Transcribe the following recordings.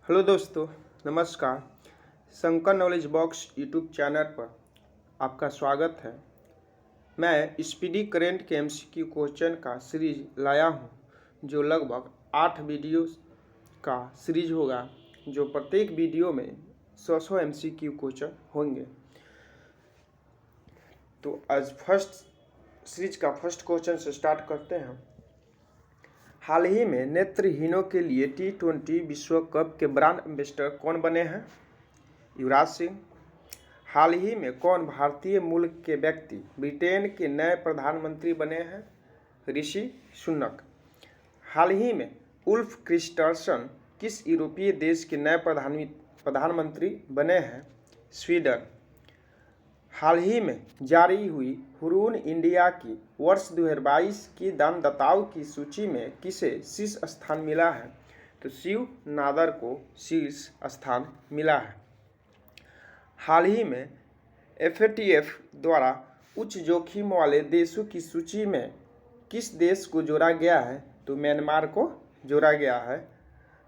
Hello दोस्तों, नमस्कार। Shankar knowledge box YouTube channel पर आपका स्वागत है। मैं स्पीडी करेंट के एमसीक्यू क्वेश्चन का सीरीज लाया हूं, जो लगभग 8 वीडियो का सीरीज होगा, जो प्रत्येक वीडियो में 100 एमसीक्यू क्वेश्चन होंगे। तो आज सीरीज का फर्स्ट क्वेश्चन से स्टार्ट करते हैं। हाल ही में नेत्रहीनों के लिए T20 विश्व कप के ब्रांड एम्बेसडर कौन बने हैं? युवराज सिंह। हाल ही में कौन भारतीय मूल के व्यक्ति ब्रिटेन के नए प्रधानमंत्री बने हैं? ऋषि सुनक। हाल ही में उल्फ क्रिस्टर्सन किस यूरोपीय देश के नए प्रधानमंत्री बने हैं? स्वीडन। हाल ही में जारी हुई हुरून इंडिया की वर्ष 2022 की दानदाताओं की सूची में किसे शीर्ष स्थान मिला है? तो शिव नादर को शीर्ष स्थान मिला है। हाल ही में FATF द्वारा उच्च जोखिम वाले देशों की सूची में किस देश को जोड़ा गया है? तो म्यांमार को जोड़ा गया है।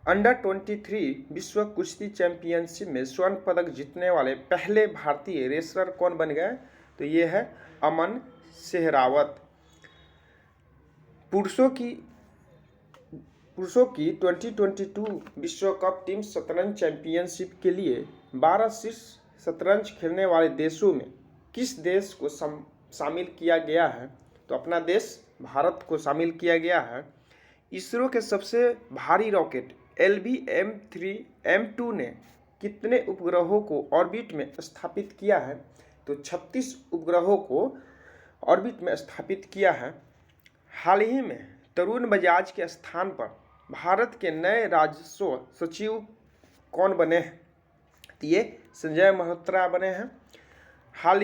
अंडर 23 विश्व कुश्ती चैंपियनशिप में स्वर्ण पदक जीतने वाले पहले भारतीय रेसलर कौन बन गए? तो ये है अमन सेहरावत। पुरुषों की 2022 विश्व कप टीम शतरंज चैंपियनशिप के लिए 12 शीर्ष शतरंज खेलने वाले देशों में किस देश को शामिल किया गया है? तो अपना देश भारत को शामिल किया गया है। इसरो के सबसे भारी रॉकेट LVM-3M2 ने कितने उपग्रहों को ऑर्बिट में स्थापित किया है? तो 36 उपग्रहों को ऑर्बिट में स्थापित किया है। हाल ही में तरुण बजाज के स्थान पर भारत के नए राजस्व सचिव कौन बने हैं? तो ये संजय मल्होत्रा बने हैं। हाल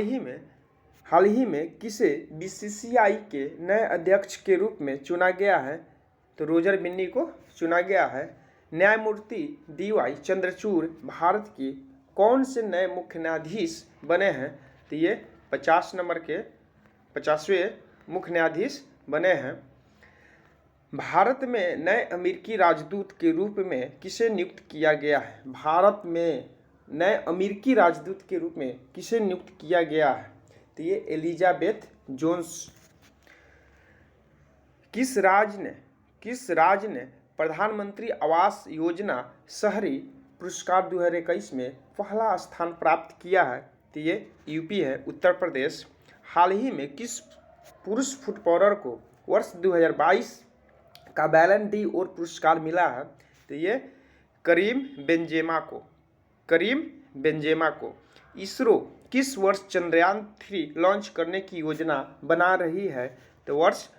ही में किसे BCCI के नए अध्यक्ष के रूप में चुना गया है? तो रोजर बिन्नी को चुना गया है। न्यायमूर्ति DY चंद्रचूड़ भारत की कौन से नए मुख्य न्यायाधीश बने हैं? तो ये 50वें मुख्य न्यायाधीश बने हैं। भारत में नए अमेरिकी राजदूत के रूप में किसे नियुक्त किया गया है? भारत में नए अमेरिकी राजदूत के रूप में किसे नियुक्त किया गया है? तो ये एलिजाबेथ जोन्स। किस राज्य ने प्रधानमंत्री आवास योजना शहरी पुरस्कार 2021 में पहला स्थान प्राप्त किया है? तो ये यूपी है, उत्तर प्रदेश। हाल ही में किस पुरुष फुटबॉलर को वर्ष 2022 का बैलन डी और पुरस्कार मिला है? तो ये करीम बेंजेमा को। इसरो किस वर्ष चंद्रयान 3 लॉन्च करने की योजना बना रही है? तो वर्ष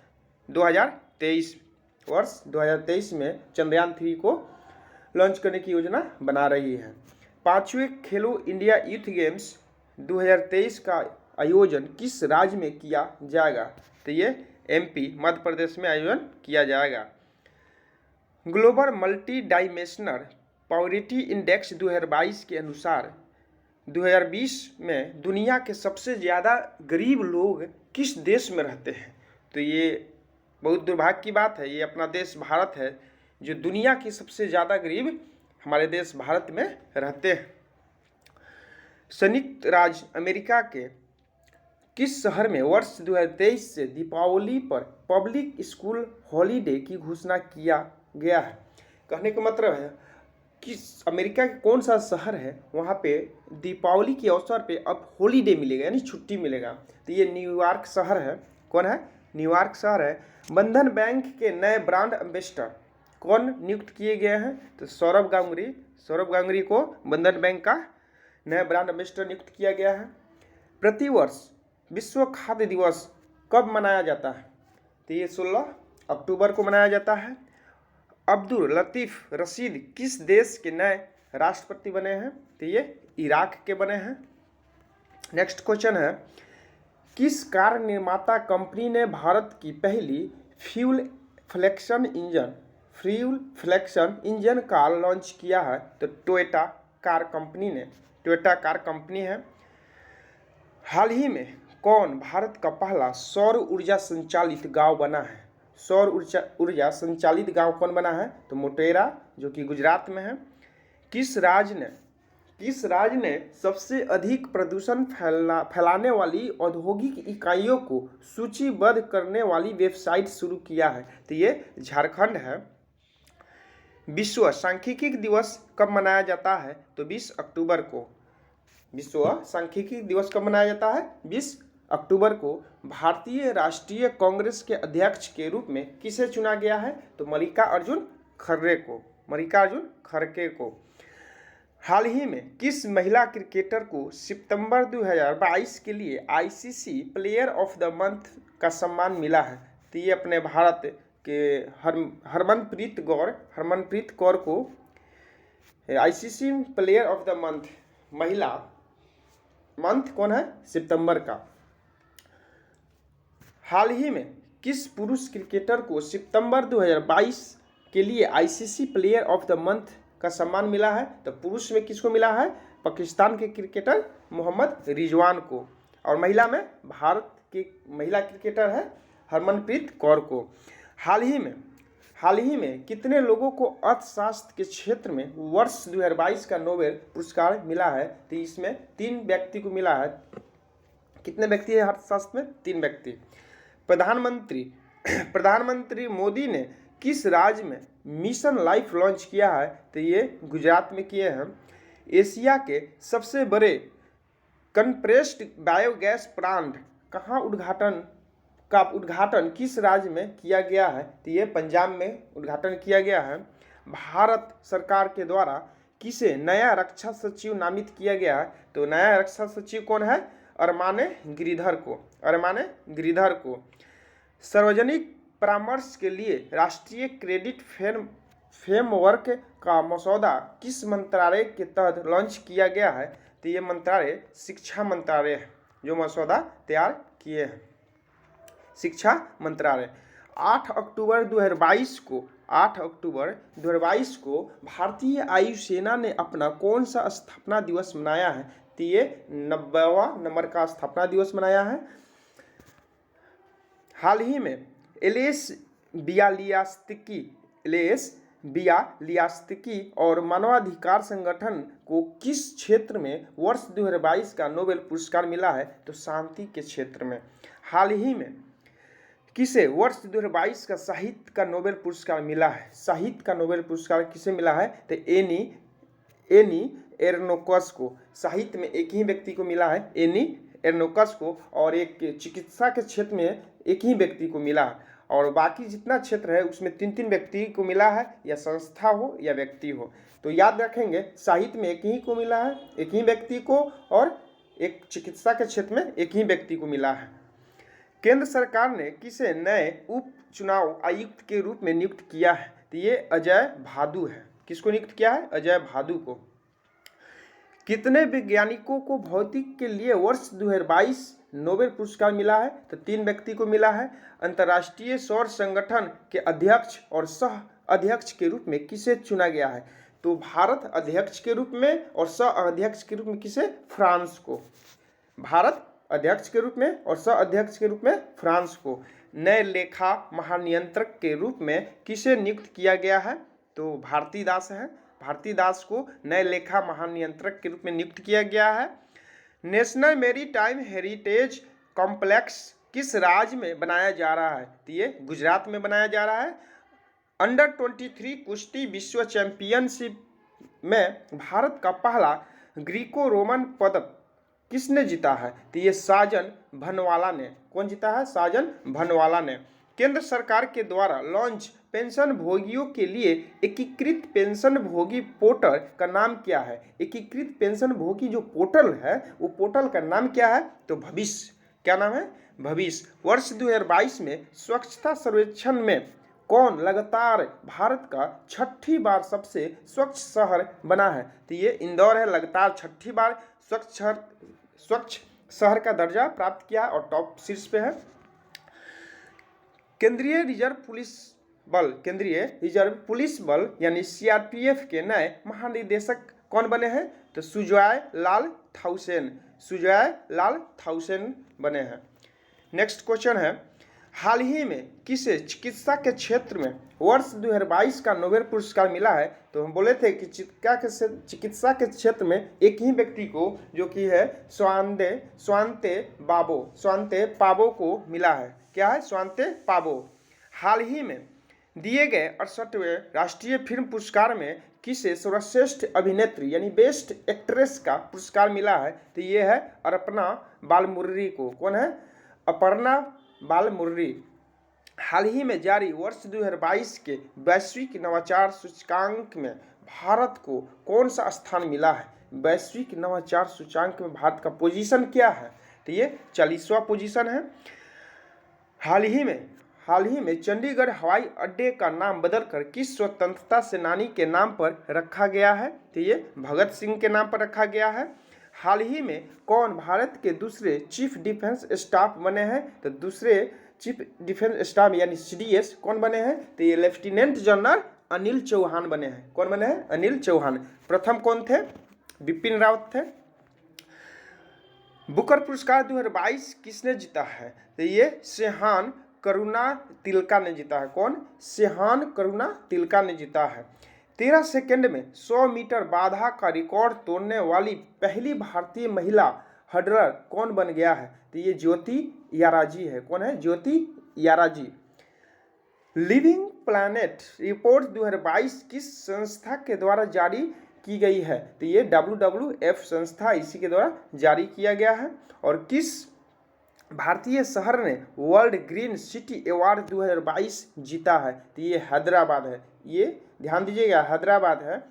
2023 में चंद्रयान 3 को लॉन्च करने की योजना बना रही है। 5वें खेलो इंडिया यूथ गेम्स 2023 का आयोजन किस राज्य में किया जाएगा? तो ये MP मध्य प्रदेश में आयोजन किया जाएगा। Global multi dimensional poverty index 2022 के अनुसार 2020 में दुनिया के सबसे ज़्यादा गरीब लोग किस देश में रहते हैं? तो ये बहुत दुर्भाग्य की बात है, ये अपना देश भारत है जो दुनिया की सबसे ज़्यादा गरीब हमारे देश भारत में रहते हैं। संयुक्त राज्य अमेरिका के किस शहर में वर्ष 2023 से दीपावली पर पब्लिक स्कूल हॉलीडे की घोषणा किया गया है? कहने का मतलब है कि अमेरिका का कौन सा शहर है वहाँ पे दीपावली के अवसर पे अब हॉलीडे मिलेगा, यानी छुट्टी मिलेगा। तो ये न्यूयॉर्क शहर है। कौन है? न्यूयॉर्क शहर है। बंधन बैंक के नए ब्रांड एम्बेसडर कौन नियुक्त किए गए हैं? तो सौरभ गांगुली को बंधन बैंक का नया ब्रांड एम्बेसडर नियुक्त किया गया है। प्रतिवर्ष विश्व खाद्य दिवस कब मनाया जाता है? तो ये 16 अक्टूबर को मनाया जाता है। अब्दुल लतीफ रशीद किस देश के नए राष्ट्रपति बने हैं? तो ये इराक के बने हैं। नेक्स्ट क्वेश्चन है, किस कार निर्माता कंपनी ने भारत की पहली fuel flexion engine car launch किया है? तो टोयोटा कार कंपनी है। हाल ही में कौन भारत का पहला सौर ऊर्जा संचालित गांव बना है? सौर ऊर्जा संचालित गांव कौन बना है? तो मोटेरा, जो कि गुजरात में है। किस राज्य ने सबसे अधिक प्रदूषण फैलाने वाली औद्योगिक इकाइयों को सूचीबद्ध करने वाली वेबसाइट शुरू किया है? तो ये झारखंड है। विश्व सांख्यिकी दिवस कब मनाया जाता है? तो 20 अक्टूबर को। विश्व सांख्यिकी दिवस कब मनाया जाता है? 20 अक्टूबर को। भारतीय राष्ट्रीय कांग्रेस के अध्यक्ष के रूप में किसे चुना गया है? तो मल्लिकार्जुन खड़गे को। हाल ही में किस महिला क्रिकेटर को सितंबर 2022 के लिए ICC player of the month का सम्मान मिला है? तो ये अपने भारत के हरमनप्रीत कौर को ICC player of the month, महिला मंथ कौन है? सितंबर का। हाल ही में किस पुरुष क्रिकेटर को सितंबर 2022 के लिए ICC player of the month का सम्मान मिला है? तो पुरुष में किसको मिला है? पाकिस्तान के क्रिकेटर मोहम्मद रिजवान को। और महिला में भारत की महिला क्रिकेटर है हरमनप्रीत कौर को। हाल ही में कितने लोगों को अर्थशास्त्र के क्षेत्र में वर्ष 2022 का नोबेल पुरस्कार मिला है? तो इसमें 3 व्यक्ति को मिला है। कितने व्यक्ति है अर्थशास्त्र में? 3 व्यक्ति। प्रधानमंत्री मोदी ने किस राज्य में मिशन लाइफ लॉन्च किया है? तो ये गुजरात में किए हैं। एशिया के सबसे बड़े कंप्रेस्ड बायोगैस प्लांट का उद्घाटन किस राज्य में किया गया है? तो ये पंजाब में उद्घाटन किया गया है। भारत सरकार के द्वारा किसे नया रक्षा सचिव नामित किया गया है? तो नया रक्षा सचिव कौन है? अरमाने गिरिधर को। सार्वजनिक परामर्श के लिए राष्ट्रीय क्रेडिट फ्रेमवर्क का मसौदा किस मंत्रालय के तहत लॉन्च किया गया है? तो ये मंत्रालय शिक्षा मंत्रालय है जो मसौदा तैयार किए हैं, शिक्षा मंत्रालय। 8 अक्टूबर 2022 को भारतीय वायुसेना ने अपना कौन सा स्थापना दिवस मनाया है? तो ये 90वां नंबर का स्थापना दिवस मनाया है। हाल ही में एलेस बियालियास्तिकी और मानवाधिकार संगठन को किस क्षेत्र में वर्ष 2022 का नोबेल पुरस्कार मिला है? तो शांति के क्षेत्र में। हाल ही में किसे वर्ष 2022 का साहित्य का नोबेल पुरस्कार मिला है? साहित्य का नोबेल पुरस्कार किसे मिला है? तो एनी एर्नोकस को। साहित्य में एक ही व्यक्ति को मिला है, एनी एर्नोकस को, और एक चिकित्सा के क्षेत्र में एक ही व्यक्ति को मिला है। और बाकी जितना क्षेत्र है उसमें 3-3 व्यक्ति को मिला है, या संस्था हो या व्यक्ति हो। तो याद रखेंगे, साहित्य में एक ही को मिला है, एक ही व्यक्ति को, और एक चिकित्सा के क्षेत्र में एक ही व्यक्ति को मिला है। केंद्र सरकार ने किसे नए उप चुनाव आयुक्त के रूप में नियुक्त किया है? तो ये अजय भादु है। किसको नियुक्त किया है? अजय भादु को। कितने वैज्ञानिकों को भौतिक के लिए वर्ष 2022 नोबेल पुरस्कार मिला है? तो 3 व्यक्ति को मिला है। अंतर्राष्ट्रीय सौर संगठन के अध्यक्ष और सह अध्यक्ष के रूप में किसे चुना गया है? तो भारत अध्यक्ष के रूप में, और सह अध्यक्ष के रूप में किसे? फ्रांस को। भारत अध्यक्ष के रूप में और सह अध्यक्ष के रूप में फ्रांस को। नए लेखा महानियंत्रक के रूप में किसे नियुक्त किया गया है? तो भारती दास है। भारती दास को नए लेखा महानियंत्रक के रूप में नियुक्त किया गया है। नेशनल मैरीटाइम हेरिटेज कॉम्प्लेक्स किस राज्य में बनाया जा रहा है? तो ये गुजरात में बनाया जा रहा है। अंडर 23 कुश्ती विश्व चैंपियनशिप में भारत का पहला ग्रीको रोमन पदक किसने जीता है? तो ये साजन भनवाला ने। कौन जीता है? साजन भनवाला ने। केंद्र सरकार के द्वारा लॉन्च पेंशन भोगियों के लिए एकीकृत पेंशन भोगी पोर्टल का नाम क्या है? एकीकृत पेंशन भोगी जो पोर्टल है वो पोर्टल का नाम क्या है? तो भविष्य। क्या नाम है? भविष्य। वर्ष 2022 में स्वच्छता सर्वेक्षण में कौन लगातार भारत का 6ठी बार सबसे स्वच्छ शहर बना है? तो ये इंदौर है। लगातार 6ठी बार स्वच्छ शहर का दर्जा प्राप्त किया और टॉप शीर्ष पे है। केंद्रीय रिजर्व पुलिस बल यानी सीआरपीएफ के नए महानिदेशक कौन बने हैं? तो सुजॉय लाल थाउसेन बने हैं। नेक्स्ट क्वेश्चन है, हाल ही में किसे चिकित्सा के क्षेत्र में वर्ष 2022 का नोबेल पुरस्कार मिला है? तो हम बोले थे कि चिकित्सा के क्षेत्र में एक ही व्यक्ति को, जो कि है स्वांते पाबो को मिला है। क्या है? स्वांते पाबो। हाल ही में दिए गए 68वें राष्ट्रीय फिल्म पुरस्कार में किसे सर्वश्रेष्ठ अभिनेत्री यानी बेस्ट एक्ट्रेस का पुरस्कार मिला है? तो ये है अपर्णा बालमुर्री को। कौन है? अपर्णा बालमुर्री। हाल ही में जारी वर्ष 2022 के वैश्विक नवाचार सूचकांक में भारत को कौन सा स्थान मिला है? वैश्विक नवाचार सूचकांक में भारत का पोजीशन क्या है? तो ये 40वां पोजीशन है। हाल ही में चंडीगढ़ हवाई अड्डे का नाम बदलकर किस स्वतंत्रता सेनानी के नाम पर रखा गया है? तो ये भगत सिंह के नाम पर रखा गया है। हाल ही में कौन भारत के दूसरे चीफ डिफेंस स्टाफ बने हैं? तो दूसरे चीफ डिफेंस स्टाफ यानी CDS कौन बने हैं? तो ये लेफ्टिनेंट जनरल अनिल चौहान बने हैं। कौन बने हैं? अनिल चौहान। प्रथम कौन थे? बिपिन रावत थे। बुकर पुरस्कार 2022 किसने जीता है? तो ये सेहान करुणा तिलका ने जीता है। कौन? सेहान करुणा तिलका ने जीता है। 13 सेकंड में 100 मीटर बाधा का रिकॉर्ड तोड़ने वाली पहली भारतीय महिला हर्डलर कौन बन गया है? तो ये ज्योति याराजी है। कौन है? ज्योति याराजी। लिविंग प्लैनेट रिपोर्ट 2022 किस संस्था के द्वारा जारी की गई है? तो ये WWF संस्था, इसी के द्वारा जारी किया गया है। और किस भारतीय शहर ने वर्ल्ड ग्रीन सिटी अवार्ड 2022 जीता है? तो ये हैदराबाद है। ये ध्यान दीजिएगा, हैदराबाद है।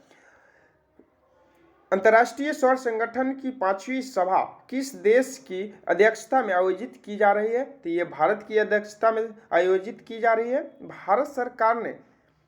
अंतर्राष्ट्रीय सौर संगठन की 5वीं सभा किस देश की अध्यक्षता में आयोजित की जा रही है? तो ये भारत की अध्यक्षता में आयोजित की जा रही है।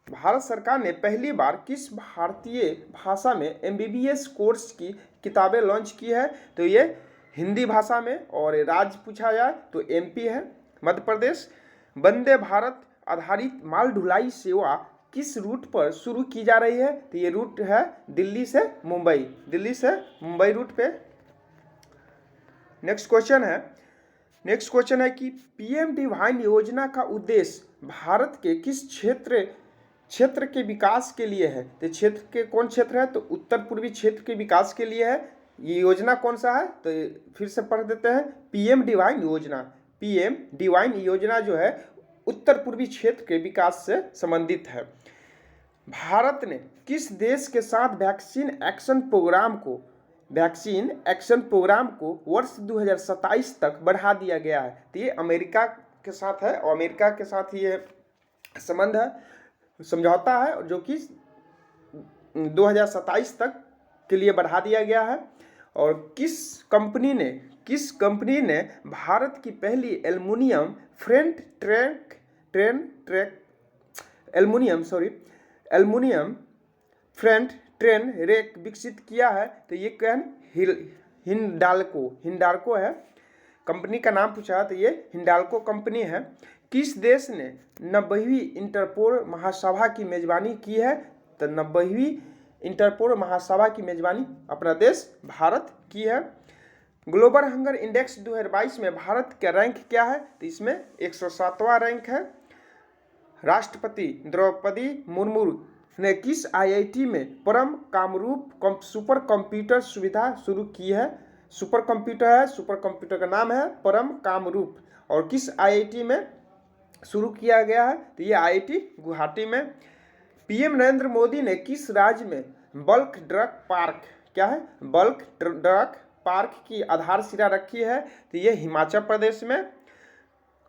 भारत सरकार ने पहली बार किस भारतीय भाषा में MBBS कोर्स की किताबें लॉन्च की है? तो ये हिंदी भाषा में। और राज्य पूछा जाए तो MP है, मध्य प्रदेश। वंदे भारत आधारित माल ढुलाई सेवा किस रूट पर शुरू की जा रही है? तो ये रूट है दिल्ली से मुंबई रूट पे। नेक्स्ट क्वेश्चन है कि PM डिवाइन योजना का उद्देश्य भारत के किस क्षेत्र के विकास के लिए है? तो क्षेत्र के कौन क्षेत्र है? तो उत्तर पूर्वी क्षेत्र के विकास के लिए है। ये योजना कौन सा है? तो फिर से पढ़ देते हैं। PM डिवाइन योजना जो है उत्तर पूर्वी क्षेत्र के विकास से संबंधित है। भारत ने किस देश के साथ वैक्सीन एक्शन प्रोग्राम को वर्ष 2027 तक बढ़ा दिया गया है? तो ये अमेरिका के साथ है। और अमेरिका के साथ ये संबंध है, समझौता है, जो कि 2027 तक के लिए बढ़ा दिया गया है। और किस कंपनी ने भारत की पहली एल्युमिनियम फ्रंट ट्रेन रेक विकसित किया है? तो ये कौन? हिंडाल्को है। कंपनी का नाम पूछा तो ये हिंडाल्को कंपनी है। किस देश ने 90वीं इंटरपोल महासभा की मेजबानी की है? तो 90वीं इंटरपोल महासभा की मेजबानी अपना देश भारत की है। ग्लोबल हंगर इंडेक्स 2022 में भारत का रैंक क्या है? तो इसमें 107वां रैंक है। राष्ट्रपति द्रौपदी मुर्मू ने किस IIT में परम कामरूप सुपर कंप्यूटर सुविधा शुरू की है? सुपर कंप्यूटर का नाम है परम कामरूप। और किस IIT में शुरू किया गया है? तो ये IIT गुवाहाटी में। PM नरेंद्र मोदी ने किस राज्य में बल्क ड्रग पार्क की आधारशिला रखी है? तो ये हिमाचल प्रदेश में।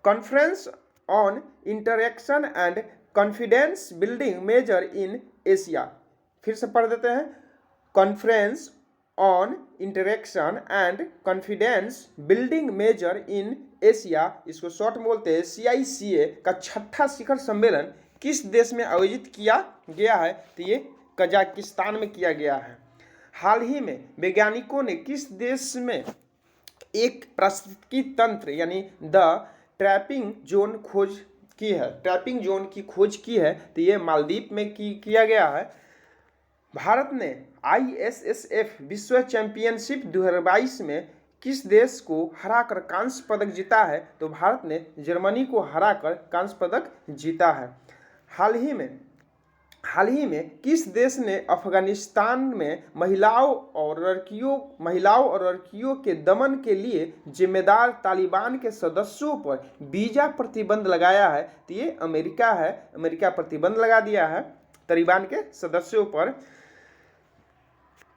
Conference on interaction and confidence building measure in Asia, फिर से पढ़ देते हैं। Conference on interaction and confidence building measure in Asia, इसको शॉर्ट में बोलते हैं CICA का 6ठा शिखर सम्मेलन किस देश में आयोजित किया गया है? तो ये कजाकिस्तान में किया गया है। हाल ही में वैज्ञानिकों ने किस देश में एक पारिस्थितिकी तंत्र यानी द ट्रैपिंग जोन की खोज की है? तो ये मालदीव में किया गया है। भारत ने ISSF विश्व चैंपियनशिप 2022 में किस देश को हराकर कांस्य पदक जीता है? तो भारत ने जर्मनी को हराकर कांस्य पदक जीता है। हाल ही में किस देश ने अफगानिस्तान में महिलाओं और लड़कियों के दमन के लिए जिम्मेदार तालिबान के सदस्यों पर वीजा प्रतिबंध लगाया है? तो ये अमेरिका है। अमेरिका प्रतिबंध लगा दिया है तालिबान के सदस्यों पर।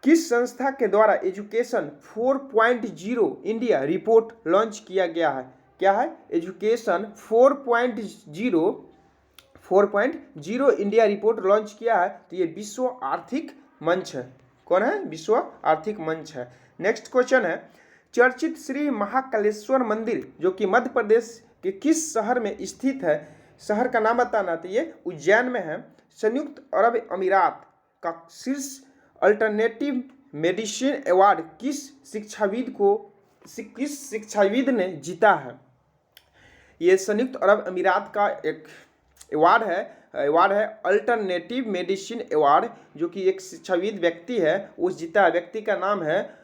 किस संस्था के द्वारा एजुकेशन 4.0 इंडिया रिपोर्ट लॉन्च किया गया है? क्या है? एजुकेशन 4.0 इंडिया रिपोर्ट लॉन्च किया है। तो ये विश्व आर्थिक मंच है। कौन है? विश्व आर्थिक मंच है। नेक्स्ट क्वेश्चन है, चर्चित श्री महाकालेश्वर मंदिर जो कि मध्य प्रदेश के किस शहर में स्थित है? शहर का नाम बताना। तो ये उज्जैन में है। संयुक्त अरब अमीरात का शीर्ष अल्टरनेटिव मेडिसिन अवार्ड किस शिक्षाविद ने जीता है? ये संयुक्त अरब अमीरात का एक अवार्ड है अल्टरनेटिव मेडिसिन अवार्ड, जो कि एक शिक्षाविद व्यक्ति है वो जीता है। व्यक्ति का नाम है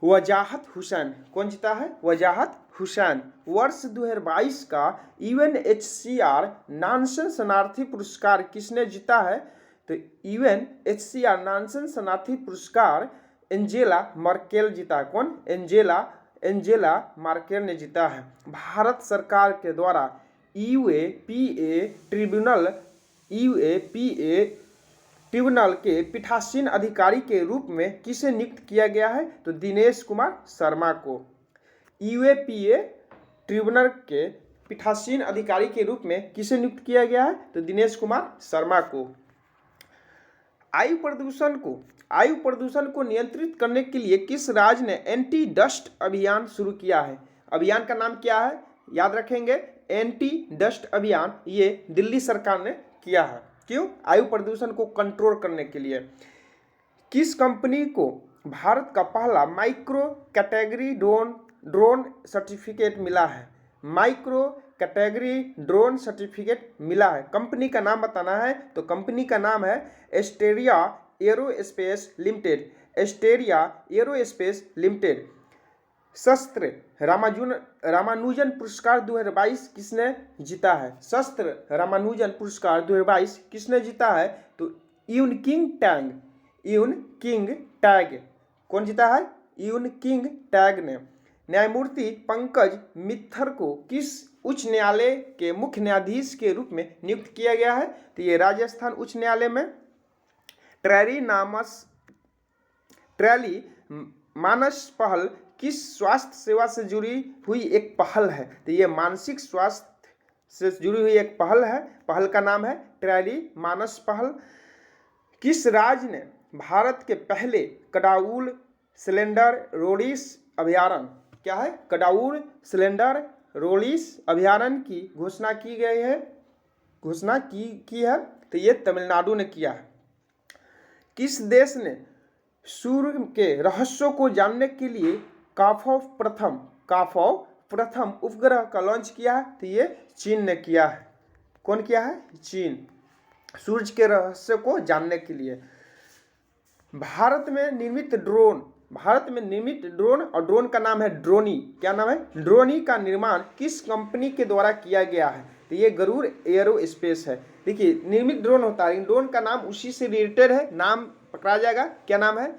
वजाहत हुसैन। कौन जीता है? वजाहत हुसैन। वर्ष 2022 का UNHCR नानसन शरणार्थी पुरस्कार किसने जीता है? तो UNHCR नानसन शरणार्थी पुरस्कार एंजेला मर्केल जीता है। कौन? एंजेला मर्केल ने जीता है। भारत सरकार के द्वारा UAPA ट्रिब्यूनल के पीठासीन अधिकारी के रूप में किसे नियुक्त किया गया है? तो दिनेश कुमार शर्मा को। UAPA ट्रिब्यूनल के पीठासीन अधिकारी के रूप में किसे नियुक्त किया गया है? तो दिनेश कुमार शर्मा को। वायु प्रदूषण को नियंत्रित करने के लिए किस राज्य ने एंटी डस्ट अभियान शुरू किया है? अभियान का नाम क्या है? याद रखेंगे, एंटी डस्ट अभियान ये दिल्ली सरकार ने किया है। क्यों? वायु प्रदूषण को कंट्रोल करने के लिए। किस कंपनी को भारत का पहला माइक्रो कैटेगरी ड्रोन सर्टिफिकेट मिला है? माइक्रो कैटेगरी ड्रोन सर्टिफिकेट मिला है। कंपनी का नाम बताना है। तो कंपनी का नाम है एस्टेरिया एरोस्पेस लिमिटेड। शस्त्र रामानुजन पुरस्कार 2022 किसने जीता है? शस्त्र रामानुजन पुरस्कार 2022 किसने जीता है? तो यून किंग टैग। कौन जीता है? यून किंग टैग ने। न्यायमूर्ति पंकज मित्तर को किस उच्च न्यायालय के मुख्य न्यायाधीश के रूप में नियुक्त किया गया है? तो ये राजस्थान उच्च न्यायालय में ट्रैली मानस पहल किस स्वास्थ्य सेवा से जुड़ी हुई एक पहल है? तो ये मानसिक स्वास्थ्य से जुड़ी हुई एक पहल है। पहल का नाम है ट्रैली मानस पहल। किस राज्य ने भारत के पहले कडाउल सिलेंडर रोडीस अभयारण्य, क्या है? कडाउल सिलेंडर रोडीस अभयारण्य की घोषणा की है? तो ये तमिलनाडु ने किया है। किस देश ने सूर्य के रहस्यों को जानने के लिए काफो प्रथम उपग्रह का लॉन्च किया है? तो ये चीन ने किया है। कौन किया है? चीन। सूर्य के रहस्य को जानने के लिए। भारत में निर्मित ड्रोन और ड्रोन का नाम है ड्रोनी। क्या नाम है? ड्रोनी का निर्माण किस कंपनी के द्वारा किया गया है? तो ये गरुड़ एरोस्पेस है। देखिए, निर्मित ड्रोन होता है, ड्रोन का नाम उसी से रिलेटेड है, नाम पकड़ा जाएगा। क्या नाम है?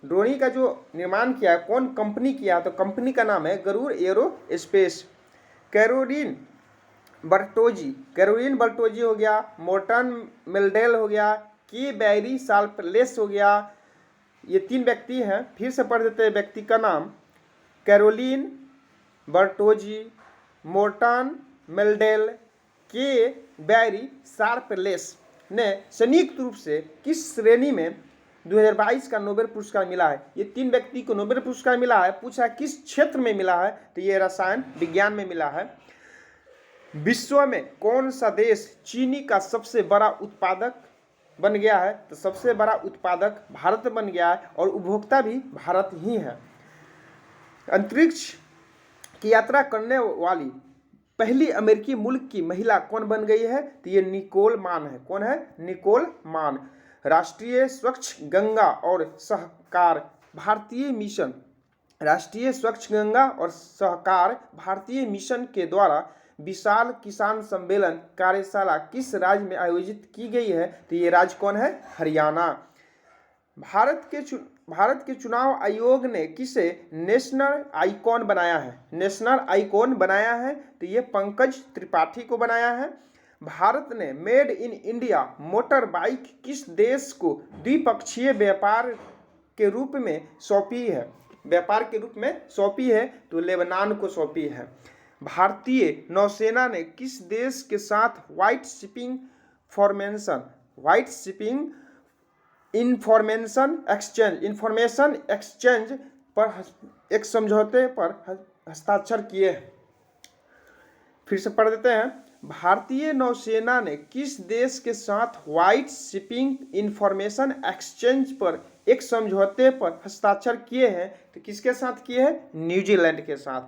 ड्रोनी का जो निर्माण किया है कौन कंपनी किया? तो कंपनी का नाम है गरुड़ एरोस्पेस। कैरोलिन बर्टोजी हो गया, मोर्टन मेल्डेल हो गया, के बैरी साल्पलेस हो गया। ये 3 व्यक्ति हैं। फिर से पढ़ देते हैं व्यक्ति का नाम। कैरोलिन बर्टोजी, मोर्टन मेल्डेल, के बैरी साल्पलेस ने संयुक्त रूप से किस श्रेणी में 2022 का नोबेल पुरस्कार मिला है? ये 3 व्यक्ति को नोबेल पुरस्कार मिला है। पूछा किस क्षेत्र में मिला है? तो ये रसायन विज्ञान में मिला है। विश्व में कौन सा देश चीनी का सबसे बड़ा उत्पादक बन गया है? तो सबसे बड़ा उत्पादक भारत बन गया है और उपभोक्ता भी भारत ही है। अंतरिक्ष की यात्रा करने वाली पहली अमेरिकी मुल्क की महिला कौन बन गई है? तो ये निकोल मान है। कौन है? निकोल मान। राष्ट्रीय स्वच्छ गंगा और सहकार भारतीय मिशन राष्ट्रीय स्वच्छ गंगा और सहकार भारतीय मिशन के द्वारा विशाल किसान सम्मेलन कार्यशाला किस राज्य में आयोजित की गई है? तो ये राज्य कौन है? हरियाणा। भारत के चुनाव आयोग ने किसे नेशनल आइकॉन बनाया है? नेशनल आइकॉन बनाया है तो ये पंकज त्रिपाठी को बनाया है। भारत ने made in India motor bike किस देश को द्विपक्षीय व्यापार के रूप में सौंपी है? व्यापार के रूप में सौंपी है तो लेबनान को सौंपी है। भारतीय नौसेना ने किस देश के साथ व्हाइट शिपिंग इंफॉर्मेशन एक्सचेंज पर एक समझौते पर हस्ताक्षर किए हैं? फिर से पढ़ देते हैं। भारतीय नौसेना ने किस देश के साथ व्हाइट शिपिंग इंफॉर्मेशन एक्सचेंज पर एक समझौते पर हस्ताक्षर किए हैं? तो किसके साथ किए हैं? न्यूजीलैंड के साथ।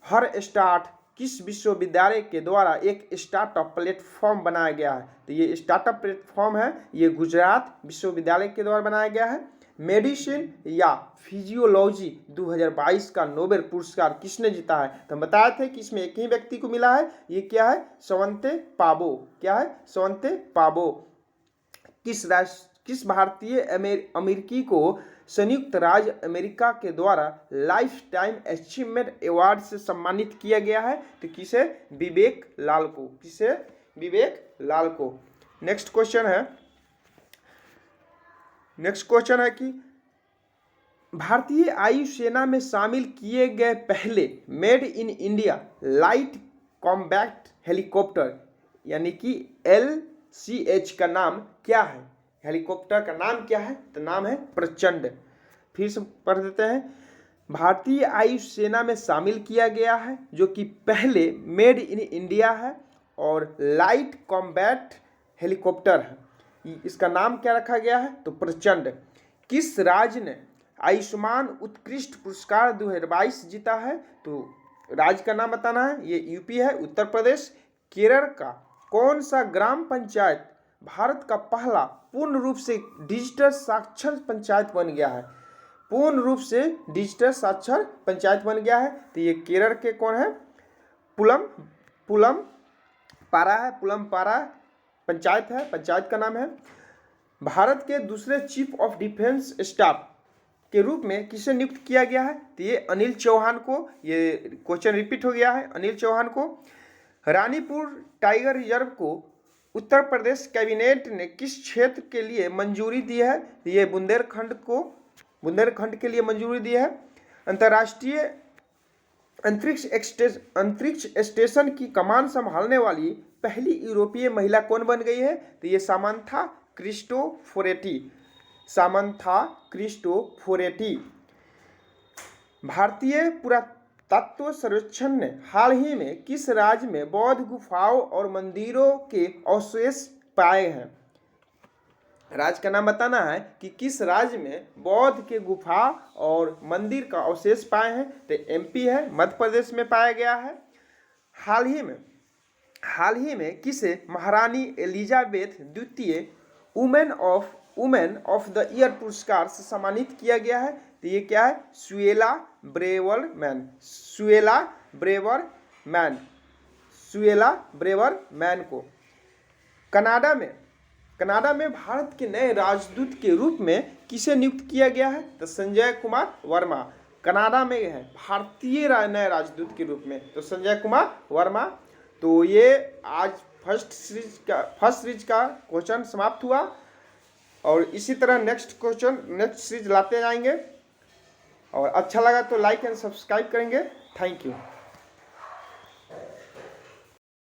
हर स्टार्ट किस विश्वविद्यालय के द्वारा एक स्टार्टअप प्लेटफॉर्म बनाया गया है? तो ये स्टार्टअप प्लेटफॉर्म है, ये गुजरात विश्वविद्यालय के द्वारा बनाया गया है। मेडिसिन या फिजियोलॉजी 2022 का नोबेल पुरस्कार किसने जीता है? तो हम बताए थे कि इसमें एक ही व्यक्ति को मिला है। ये क्या है? स्वंते पाबो। क्या है? स्वंते पाबो। किस भारतीय अमेरिकी को संयुक्त राज्य अमेरिका के द्वारा लाइफ टाइम अचीवमेंट अवार्ड से सम्मानित किया गया है? तो किसे? विवेक लाल को। किसे? विवेक लाल को। नेक्स्ट क्वेश्चन है कि भारतीय वायु सेना में शामिल किए गए पहले made in India light combat helicopter यानी कि LCH का नाम क्या है? हेलीकॉप्टर का नाम क्या है? तो नाम है प्रचंड। फिर से पढ़ देते हैं। भारतीय वायु सेना में शामिल किया गया है जो कि पहले मेड इन इंडिया है और लाइट कॉम्बैट हेलीकॉप्टर है। इसका नाम क्या रखा गया है? तो प्रचंड। किस राज्य ने आयुष्मान उत्कृष्ट पुरस्कार 2022 जीता है? तो राज्य का नाम बताना है। ये यूपी है, उत्तर प्रदेश। केरल का कौन सा ग्राम पंचायत भारत का पहला पूर्ण रूप से डिजिटल साक्षर पंचायत बन गया है? पूर्ण रूप से डिजिटल साक्षर पंचायत बन गया है तो ये केरल के कौन है? पुलमपारा पंचायत है, पंचायत का नाम है। भारत के दूसरे चीफ ऑफ डिफेंस स्टाफ के रूप में किसे नियुक्त किया गया है? तो ये अनिल चौहान को। ये क्वेश्चन रिपीट हो गया है। अनिल चौहान को। रानीपुर टाइगर रिजर्व को उत्तर प्रदेश कैबिनेट ने किस क्षेत्र के लिए मंजूरी दी है? ये बुंदेलखंड के लिए मंजूरी दी है। अंतर्राष्ट्रीय अंतरिक्ष स्टेशन की कमान संभालने वाली पहली यूरोपीय महिला कौन बन गई है? तो ये सामंथा क्रिस्टोफोरेटी। भारतीय पुरातत्व सर्वेक्षण ने हाल ही में किस राज्य में बौद्ध गुफाओं और मंदिरों के अवशेष पाए हैं? राज्य का नाम बताना है कि किस राज्य में बौद्ध के गुफा और मंदिर का अवशेष पाए हैं। तो MP है, मध्य प्रदेश में पाया गया है। हाल ही में किसे महारानी एलिजाबेथ द्वितीय वुमेन ऑफ द ईयर पुरस्कार से सम्मानित किया गया है? तो ये क्या है? सुएला ब्रेवरमैन को। कनाडा में भारत के नए राजदूत के रूप में किसे नियुक्त किया गया है? तो संजय कुमार वर्मा कनाडा में है भारतीय नए राजदूत के रूप में, तो संजय कुमार वर्मा। तो ये आज फर्स्ट सीरीज का क्वेश्चन समाप्त हुआ और इसी तरह नेक्स्ट सीरीज लाते जाएंगे। और अच्छा लगा तो लाइक एंड सब्सक्राइब करेंगे। Thank you.